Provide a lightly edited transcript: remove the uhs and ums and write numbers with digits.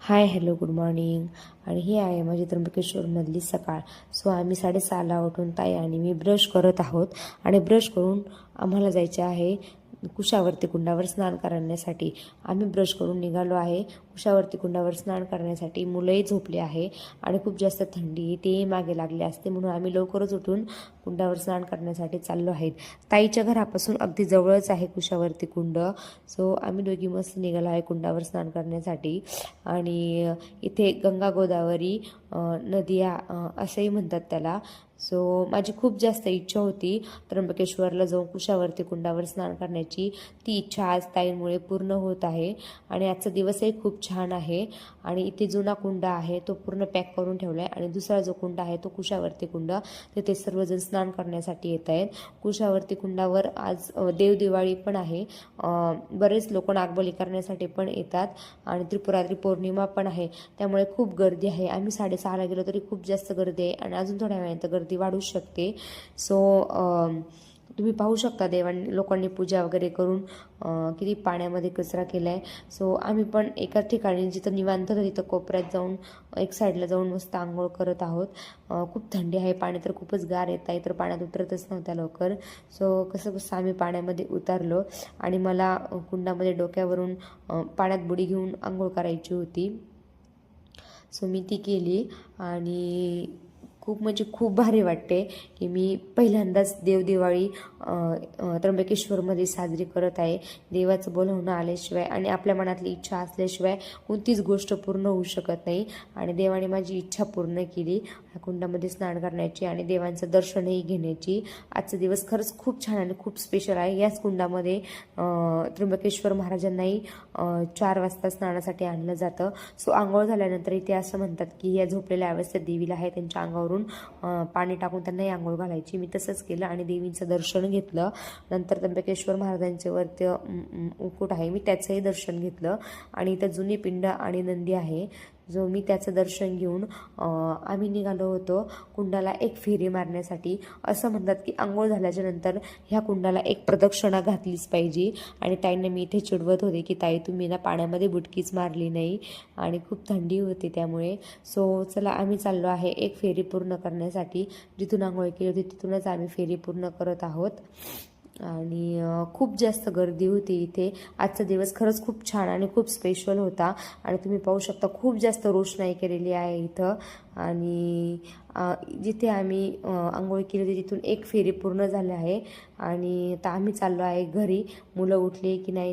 Hi hello good morning. आणि ही आहे माझी त्र्यंबकेश्वरमधली सकाळ. सो आम्ही 6:30ला उठून ताई आणि मी ब्रश करत आहोत आणि ब्रश करून आम्हाला जायचे आहे कुशावर्ती कुंडावर स्नान करण्यासाठी. आम्ही ब्रश करून निघालो आहे कुशावर्ती कुंडावर स्नान करण्यासाठी. मुलंही झोपले आहे आणि खूप जास्त थंडी तेही मागे लागले असते, म्हणून आम्ही लवकरच उठून कुंडावर स्नान करण्यासाठी चाललो आहेत. ताईच्या घरापासून अगदी जवळच आहे कुशावर्ती कुंड. सो आम्ही दोघी मस्त निघालो आहे कुंडावर स्नान करण्यासाठी. आणि इथे गंगा गोदावरी नदिया असंही म्हणतात त्याला. सो माझी खूप जास्त इच्छा होती त्र्यंबकेश्वरला जाऊन कुशावर्ती कुंडावर स्नान करण्याची. ती इच्छा आज ताईंमुळे पूर्ण होत आहे. आणि आजचा दिवसही खूप छान आहे. आणि इथे जुना कुंड आहे तो पूर्ण पॅक करून ठेवला आहे आणि दुसरा जो कुंड आहे तो कुशावर्ती कुंड, तिथे सर्वजण स्नान करण्यासाठी येत आहेत. कुशावर्ती कुंडावर आज देवदिवाळी पण आहे. बरेच लोक नागबली करण्यासाठी पण येतात आणि त्रिपुरारी पौर्णिमा पण आहे, त्यामुळे खूप गर्दी आहे. आम्ही 6:30ला गेलो तरी खूप जास्त गर्दी आहे आणि अजून थोड्या वेळानंतर गर्दी वाढू शकते. सो तुम्ही पाहू शकता लोकांनी पूजा वगैरे करून किती पाण्यामध्ये कचरा केला आहे. सो आम्ही पण एका ठिकाणी जिथं निवांत होतं तिथं कोपऱ्यात जाऊन एक साईडला जाऊन मस्त आंघोळ करत आहोत. खूप थंडी आहे, पाणी तर खूपच गार येत आहे, तर पाण्यात उतरतच नव्हत्या लवकर. सो कसं कसं आम्ही पाण्यामध्ये उतरलो आणि मला कुंडामध्ये डोक्यावरून पाण्यात बुडी घेऊन आंघोळ करायची होती. सो मी ती केली आणि खूप म्हणजे खूप भारी वाटते की मी पहिल्यांदाच देवदिवाळी त्र्यंबकेश्वरमध्ये साजरी करत आहे. देवाचं बोलवणं आल्याशिवाय आणि आपल्या मनातली इच्छा असल्याशिवाय कोणतीच गोष्ट पूर्ण होऊ शकत नाही. आणि देवाने माझी इच्छा पूर्ण केली कुंडामध्ये स्नान करण्याची आणि देवांचं दर्शनही घेण्याची. आजचा दिवस खरंच खूप छान आणि खूप स्पेशल आहे. याच कुंडामध्ये त्र्यंबकेश्वर महाराजांनाही 4 वाजता स्नानासाठी आणलं जातं. सो आंघोळ झाल्यानंतर इथे असं म्हणतात की या झोपलेल्या अवस्थेत देवीला आहे त्यांच्या अंगावरून पाणी टाकून त्यांनाही आंघोळ घालायची. मी तसंच केलं आणि देवींचं दर्शन घेतलं. नंतर त्र्यंबकेश्वर महाराजांचे वरती मुकुट आहे, मी त्याचंही दर्शन घेतलं. आणि इथं जुनी पिंड आणि नंदी आहे जो मी त्याचं दर्शन घेऊन आम्ही निघालो होतो कुंडाला एक फेरी मारण्यासाठी. असं म्हणतात की आंघोळ झाल्याच्या नंतर ह्या कुंडाला एक प्रदक्षिणा घातलीच पाहिजे. आणि ताईंना मी इथे चिडवत होते की ताई तुम्ही ना पाण्यामध्ये बुडकीच मारली नाही आणि खूप थंडी होती त्यामुळे. सो चला आम्ही चाललो आहे एक फेरी पूर्ण करण्यासाठी. जिथून आंघोळ केली होती तिथूनच आम्ही फेरी पूर्ण करत आहोत. आणि खूप जास्त गर्दी होती इथे. आजचा दिवस खरंच खूप छान आणि खूप स्पेशल होता. आणि तुम्ही पाहू शकता खूप जास्त रोषणाई केलेली आहे इथं. आणि जिथे आम्ही आंघोळ केली होती तिथून एक फेरी पूर्ण झाली आहे आणि आता आम्ही चाललो आहे घरी. मुलं उठले की नाही